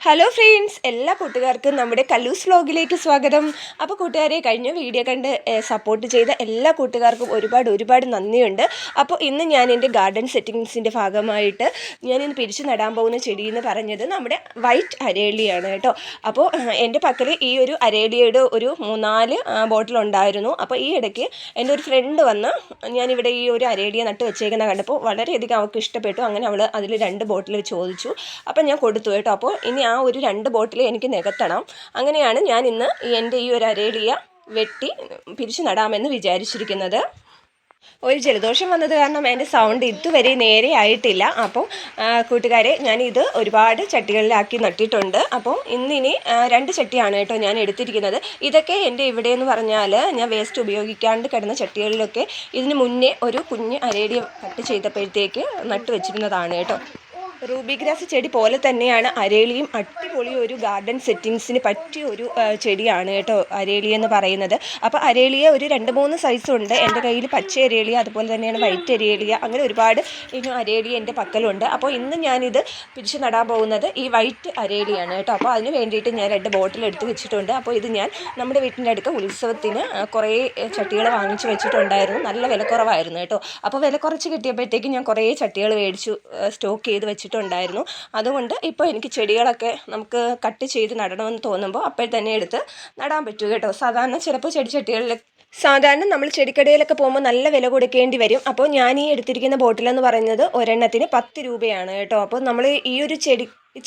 Hello friends, എല്ലാ കൂട്ടുകാർക്കും നമ്മുടെ കല്ലൂസ് വ്ലോഗിലേക്ക് സ്വാഗതം. അപ്പോൾ കൂട്ടുകാരെ, കഴിഞ്ഞ വീഡിയോ കണ്ട് സപ്പോർട്ട് ചെയ്ത എല്ലാ കൂട്ടുകാർക്കും ഒരുപാട് നന്ദിയുണ്ട്. അപ്പോൾ ഇന്ന് ഞാൻ എൻ്റെ ഗാർഡൻ സെറ്റിങ്സിൻ്റെ ഭാഗമായിട്ട് ഞാനിന്ന് പിരിച്ചു നടാൻ പോകുന്ന ചെടി എന്ന് പറഞ്ഞത് നമ്മുടെ വൈറ്റ് അരേലിയാണ് കേട്ടോ. അപ്പോൾ എൻ്റെ പക്കൽ ഈ ഒരു അരേലിയയുടെ ഒരു 3-4 ബോട്ടിലുണ്ടായിരുന്നു. അപ്പോൾ ഈ ഇടയ്ക്ക് എൻ്റെ ഒരു ഫ്രണ്ട് വന്ന് ഞാനിവിടെ ഈ ഒരു അരേലിയ നട്ട് വെച്ചേക്കുന്ന കണ്ടപ്പോൾ വളരെയധികം അവൾക്ക് ഇഷ്ടപ്പെട്ടു. അങ്ങനെ അവൾ അതിൽ 2 ബോട്ടിൽ ചോദിച്ചു. അപ്പം ഞാൻ കൊടുത്തു കേട്ടോ. അപ്പോൾ ഇനി ആ ഒരു 2 ബോട്ടിൽ എനിക്ക് നികത്തണം. അങ്ങനെയാണ് ഞാൻ ഇന്ന് എൻ്റെ ഈ ഒരു അരേലിയ വെട്ടി പിരിച്ചു നടാമെന്ന് വിചാരിച്ചിരിക്കുന്നത്. ഒരു ജലദോഷം വന്നത് കാരണം എൻ്റെ സൗണ്ട് ഇതുവരെ നേരെ ആയിട്ടില്ല. അപ്പോൾ കൂട്ടുകാരെ, ഞാനിത് ഒരുപാട് ചട്ടികളിലാക്കി നട്ടിട്ടുണ്ട്. അപ്പോൾ ഇന്നിനി 2 ചട്ടിയാണ് കേട്ടോ ഞാൻ എടുത്തിരിക്കുന്നത്. ഇതൊക്കെ എൻ്റെ ഇവിടെ എന്ന് പറഞ്ഞാൽ ഞാൻ വേസ്റ്റ് ഉപയോഗിക്കാണ്ട് കിടന്ന ചട്ടികളിലൊക്കെ ഇതിന് മുന്നേ ഒരു കുഞ്ഞ് അരേലിയ കട്ട് ചെയ്തപ്പോഴത്തേക്ക് നട്ട് വെച്ചിരുന്നതാണ് കേട്ടോ. റൂബി ഗ്രാസ് ചെടി പോലെ തന്നെയാണ് അരേലിയും. അടിപൊളി ഒരു ഗാർഡൻ സെറ്റിങ്സിന് പറ്റിയ ഒരു ചെടിയാണ് കേട്ടോ അരേലിയ എന്ന് പറയുന്നത്. അപ്പോൾ അരേലിയ ഒരു 2-3 സൈസുണ്ട്. എൻ്റെ കയ്യിൽ പച്ച അരേലിയ, അതുപോലെ തന്നെയാണ് വൈറ്റ് അരേലിയ, അങ്ങനെ ഒരുപാട് ഇനി അരേലിയ എൻ്റെ പക്കലുണ്ട്. അപ്പോൾ ഇന്ന് ഞാനിത് പിരിച്ചു നടാൻ പോകുന്നത് ഈ വൈറ്റ് അരേലിയാണ് കേട്ടോ. അപ്പോൾ അതിന് വേണ്ടിയിട്ട് ഞാൻ 2 ബോട്ടിൽ എടുത്ത് വെച്ചിട്ടുണ്ട്. അപ്പോൾ ഇത് ഞാൻ നമ്മുടെ വീട്ടിൻ്റെ അടുക്ക ഉത്സവത്തിന് കുറേ ചട്ടികൾ വാങ്ങിച്ച് വെച്ചിട്ടുണ്ടായിരുന്നു. നല്ല വിലക്കുറവായിരുന്നു കേട്ടോ. അപ്പോൾ വില കുറച്ച് കിട്ടിയപ്പോഴത്തേക്കും ഞാൻ കുറേ ചട്ടികൾ മേടിച്ചു സ്റ്റോക്ക് ചെയ്ത് വെച്ചിട്ടുണ്ടായിരുന്നു. അതുകൊണ്ട് ഇപ്പോൾ എനിക്ക് ചെടികളൊക്കെ നമുക്ക് കട്ട് ചെയ്ത് നടണമെന്ന് തോന്നുമ്പോൾ അപ്പോൾ തന്നെ എടുത്ത് നടാൻ പറ്റും കേട്ടോ. സാധാരണ ചിലപ്പോൾ സാധാരണ നമ്മൾ ചെടിക്കടയിലൊക്കെ പോകുമ്പോൾ നല്ല വില കൊടുക്കേണ്ടി വരും. അപ്പോൾ ഞാൻ ഈ എടുത്തിരിക്കുന്ന ബോട്ടിലെന്ന് പറയുന്നത് ഒരെണ്ണത്തിന് 10 രൂപയാണ് കേട്ടോ. അപ്പോൾ നമ്മൾ ഈ ഒരു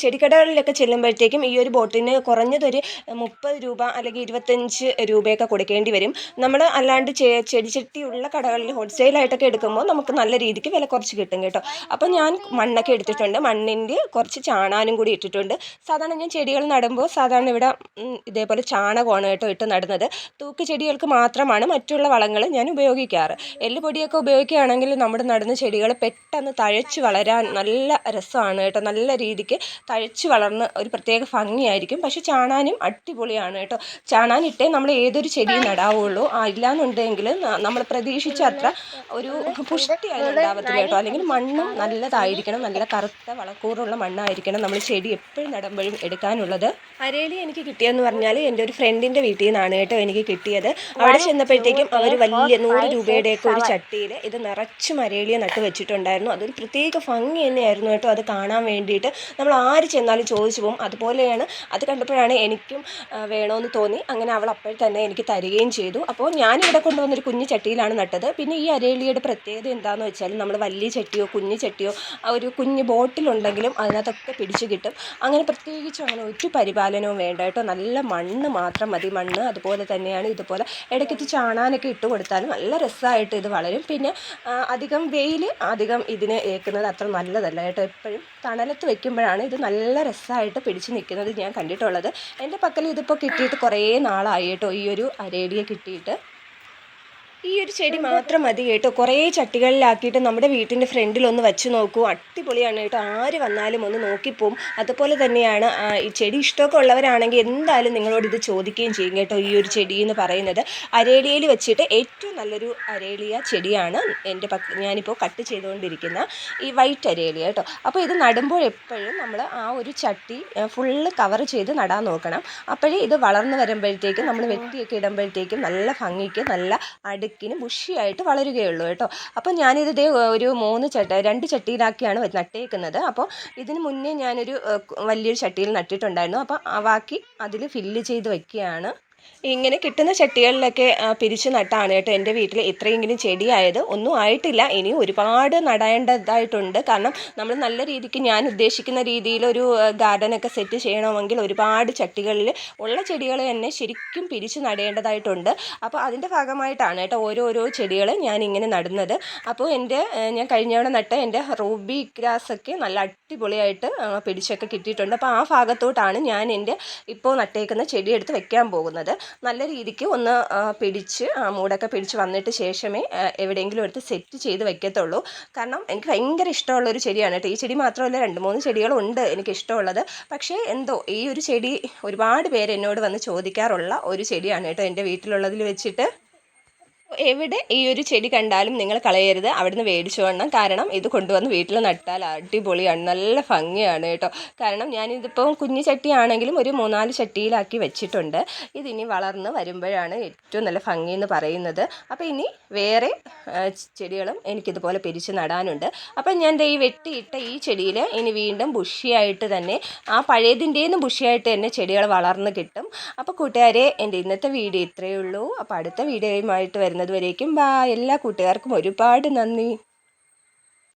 ചെടിക്കടകളിലൊക്കെ ചെല്ലുമ്പോഴത്തേക്കും ഈ ഒരു ബോട്ടിന് കുറഞ്ഞതൊരു 30 രൂപ അല്ലെങ്കിൽ 25 രൂപയൊക്കെ കൊടുക്കേണ്ടി വരും. നമ്മൾ അല്ലാണ്ട് ചെടിച്ചട്ടിയുള്ള കടകളിൽ ഹോൾസെയിലായിട്ടൊക്കെ എടുക്കുമ്പോൾ നമുക്ക് നല്ല രീതിക്ക് വില കുറച്ച് കിട്ടും കേട്ടോ. അപ്പോൾ ഞാൻ മണ്ണൊക്കെ എടുത്തിട്ടുണ്ട്. മണ്ണിൻ്റെ കുറച്ച് ചാണാനും കൂടി ഇട്ടിട്ടുണ്ട്. സാധാരണ ഞാൻ ചെടികൾ നടുമ്പോൾ സാധാരണ ഇവിടെ ഇതേപോലെ ചാണകമാണ് കേട്ടോ ഇട്ട് നടുന്നത്. തൂക്ക് ചെടികൾക്ക് മാത്രമാണ് മറ്റുള്ള വളങ്ങൾ ഞാൻ ഉപയോഗിക്കാറ്. എല്ലുപൊടിയൊക്കെ ഉപയോഗിക്കുകയാണെങ്കിൽ നമ്മുടെ നടുന്ന ചെടികൾ പെട്ടെന്ന് തഴച്ച് വളരാൻ നല്ല രസമാണ് കേട്ടോ. നല്ല രീതിക്ക് തഴച്ച് വളർന്ന് ഒരു പ്രത്യേക ഭംഗിയായിരിക്കും. പക്ഷെ ചാണാനും അടിപൊളിയാണ് കേട്ടോ. ചാണാനിട്ടേ നമ്മൾ ഏതൊരു ചെടിയും നടാവുള്ളൂ. ഇല്ലാന്നുണ്ടെങ്കിൽ നമ്മൾ പ്രതീക്ഷിച്ച അത്ര ഒരു പുഷ്ടിയായി ഉണ്ടാവത്തില്ല കേട്ടോ. അല്ലെങ്കിൽ മണ്ണും നല്ലതായിരിക്കണം, നല്ല കറുത്ത വളക്കൂറുള്ള മണ്ണായിരിക്കണം നമ്മൾ ചെടി എപ്പോഴും നടുമ്പോഴും എടുക്കാനുള്ളത്. അരേലി എനിക്ക് കിട്ടിയെന്ന് പറഞ്ഞാൽ എൻ്റെ ഒരു ഫ്രണ്ടിൻ്റെ വീട്ടിൽ നിന്നാണ് കേട്ടോ എനിക്ക് കിട്ടിയത്. അവിടെ ചെന്നപ്പോഴത്തേക്കും അവർ വലിയ 100 രൂപയുടെയൊക്കെ ഒരു ചട്ടിയിൽ ഇത് നിറച്ചും അരേലിയ നട്ട് വെച്ചിട്ടുണ്ടായിരുന്നു. അതൊരു പ്രത്യേക ഭംഗി തന്നെയായിരുന്നു കേട്ടോ അത് കാണാൻ വേണ്ടിയിട്ട്. നമ്മൾ ആര് ചെന്നാലും ചോദിച്ചു പോകും. അതുപോലെയാണ് അത് കണ്ടപ്പോഴാണ് എനിക്കും വേണമെന്ന് തോന്നി. അങ്ങനെ അവൾ അപ്പോൾ തന്നെ എനിക്ക് തരികയും ചെയ്തു. അപ്പോൾ ഞാനിവിടെ കൊണ്ടുവന്നൊരു കുഞ്ഞു ചട്ടിയിലാണ് നട്ടത്. പിന്നെ ഈ അരേലിയുടെ പ്രത്യേകത എന്താണെന്ന് വെച്ചാൽ നമ്മൾ വലിയ ചട്ടിയോ കുഞ്ഞു ചട്ടിയോ ഒരു കുഞ്ഞു ബോട്ടിലുണ്ടെങ്കിലും അതിനകത്തൊക്കെ പിടിച്ചു കിട്ടും. അങ്ങനെ പ്രത്യേകിച്ച് അങ്ങനെ ഒരു പരിപാലനവും വേണ്ട കേട്ടോ. നല്ല മണ്ണ് മാത്രം മതി. മണ്ണ് അതുപോലെ തന്നെയാണ് ഇതുപോലെ ഇടയ്ക്കത്ത് ചാണാനൊക്കെ ഇട്ട് കൊടുത്താലും നല്ല രസമായിട്ട് ഇത് വളരും. പിന്നെ അധികം വെയിൽ അധികം ഇതിന് ഏൽക്കുന്നത് അത്ര നല്ലതല്ല കേട്ടോ. എപ്പോഴും തണലത്ത് വെക്കുമ്പോഴാണ് ഇത് നല്ല രസമായിട്ട് പിടിച്ച് നിൽക്കുന്നത് ഞാൻ കണ്ടിട്ടുള്ളത്. എൻ്റെ പക്കൽ ഇതിപ്പോൾ കിട്ടിയിട്ട് കുറേ നാളായി കേട്ടോ ഈ ഒരു അരേലിയ കിട്ടിയിട്ട്. ഈ ഒരു ചെടി മാത്രം മതി കേട്ടോ. കുറേ ചട്ടികളിലാക്കിയിട്ട് നമ്മുടെ വീട്ടിൻ്റെ ഫ്രണ്ടിലൊന്ന് വെച്ച് നോക്കൂ. അടിപൊളിയാണ് കേട്ടോ. ആര് വന്നാലും ഒന്ന് നോക്കിപ്പോവും. അതുപോലെ തന്നെയാണ് ഈ ചെടി ഇഷ്ടമൊക്കെ ഉള്ളവരാണെങ്കിൽ എന്തായാലും നിങ്ങളോട് ഇത് ചോദിക്കുകയും ചെയ്യും കേട്ടോ. ഈ ഒരു ചെടി എന്ന് പറയുന്നത് അരേലിയയിൽ വെച്ചിട്ട് ഏറ്റവും നല്ലൊരു അരേലിയ ചെടിയാണ് ഞാനിപ്പോൾ കട്ട് ചെയ്തുകൊണ്ടിരിക്കുന്ന ഈ വൈറ്റ് അരേലിയ കേട്ടോ. അപ്പോൾ ഇത് നടുമ്പോൾ എപ്പോഴും നമ്മൾ ആ ഒരു ചട്ടി ഫുള്ള് കവർ ചെയ്ത് നടാൻ നോക്കണം. അപ്പോഴേ ഇത് വളർന്നു വരുമ്പോഴത്തേക്കും നമ്മൾ വെട്ടിയൊക്കെ ഇടുമ്പോഴത്തേക്കും നല്ല ഭംഗിക്ക് നല്ല ബുഷിയായിട്ട് വളരുകയുള്ളൂ കേട്ടോ. അപ്പോൾ ഞാനിത് ഒരു 2 ചട്ടിയിലാക്കിയാണ് നട്ടേക്കുന്നത്. അപ്പോൾ ഇതിന് മുന്നേ ഞാനൊരു വലിയൊരു ചട്ടിയിൽ നട്ടിട്ടുണ്ടായിരുന്നു. അപ്പോൾ ബാക്കി അതിൽ ഫില്ല് ചെയ്ത് വയ്ക്കുകയാണ്. ഇങ്ങനെ കിട്ടുന്ന ചട്ടികളിലൊക്കെ പിരിച്ച് നട്ടാണ് കേട്ടോ എൻ്റെ വീട്ടിൽ ഇത്രയെങ്കിലും ചെടിയായത്. ഒന്നും ആയിട്ടില്ല, ഇനി ഒരുപാട് നടേണ്ടതായിട്ടുണ്ട്. കാരണം നമ്മൾ നല്ല രീതിക്ക് ഞാൻ ഉദ്ദേശിക്കുന്ന രീതിയിലൊരു ഗാർഡനൊക്കെ സെറ്റ് ചെയ്യണമെങ്കിൽ ഒരുപാട് ചട്ടികളിൽ ഉള്ള ചെടികൾ തന്നെ ശരിക്കും പിരിച്ച് നടേണ്ടതായിട്ടുണ്ട്. അപ്പോൾ അതിൻ്റെ ഭാഗമായിട്ടാണ് കേട്ടോ ഓരോരോ ചെടികൾ ഞാനിങ്ങനെ നടുന്നത്. അപ്പോൾ ഞാൻ കഴിഞ്ഞവണ നട്ട എൻ്റെ റൂബി ഗ്രാസൊക്കെ നല്ല അടിപൊളിയായിട്ട് പിടിച്ചൊക്കെ കിട്ടിയിട്ടുണ്ട്. അപ്പോൾ ആ ഭാഗത്തോട്ടാണ് ഞാൻ എൻ്റെ ഇപ്പോൾ നട്ടേക്കുന്ന ചെടി എടുത്ത് വെക്കാൻ പോകുന്നത്. നല്ല രീതിക്ക് ഒന്ന് പിടിച്ച് മൂടൊക്കെ പിടിച്ച് വന്നിട്ട് ശേഷമേ എവിടെയെങ്കിലും എടുത്ത് സെറ്റ് ചെയ്ത് വെക്കത്തുള്ളൂ. കാരണം എനിക്ക് ഭയങ്കര ഇഷ്ടമുള്ളൊരു ചെടിയാണ് കേട്ടോ. ഈ ചെടി മാത്രമല്ല 2-3 ചെടികളുണ്ട് എനിക്കിഷ്ടമുള്ളത്. പക്ഷേ എന്തോ ഈ ഒരു ചെടി ഒരുപാട് പേര് എന്നോട് വന്ന് ചോദിക്കാറുള്ള ഒരു ചെടിയാണ് കേട്ടോ എൻ്റെ വീട്ടിലുള്ളതിൽ വെച്ചിട്ട്. എവിടെ ഈ ഒരു ചെടി കണ്ടാലും നിങ്ങൾ കളയരുത്, അവിടുന്ന് മേടിച്ചു വേണം. കാരണം ഇത് കൊണ്ടുവന്ന് വീട്ടിൽ നട്ടാൽ അടിപൊളിയാണ്, നല്ല ഭംഗിയാണ് കേട്ടോ. കാരണം ഞാനിതിപ്പോൾ കുഞ്ഞു ചട്ടിയാണെങ്കിലും ഒരു 3-4 ചട്ടിയിലാക്കി വെച്ചിട്ടുണ്ട്. ഇതിനി വളർന്ന് വരുമ്പോഴാണ് ഏറ്റവും നല്ല ഭംഗി എന്ന് പറയുന്നത്. അപ്പോൾ ഇനി വേറെ ചെടികളും എനിക്കിതുപോലെ പിരിച്ച് നടാനുണ്ട്. അപ്പം ഞാൻ ഈ വെട്ടിയിട്ട ഈ ചെടിയിൽ ഇനി വീണ്ടും ബുഷിയായിട്ട് തന്നെ ആ പഴയതിൻ്റെന്ന് ബുഷിയായിട്ട് തന്നെ ചെടികൾ വളർന്ന് കിട്ടും. അപ്പോൾ കൂട്ടുകാരെ, എൻ്റെ ഇന്നത്തെ വീഡിയോ ഇത്രയേ ഉള്ളൂ. അപ്പോൾ അടുത്ത വീഡിയോയുമായിട്ട് വരുന്നത് വരേക്കും എല്ലാ കൂട്ടുകാർക്കും ഒരുപാട് നന്ദി.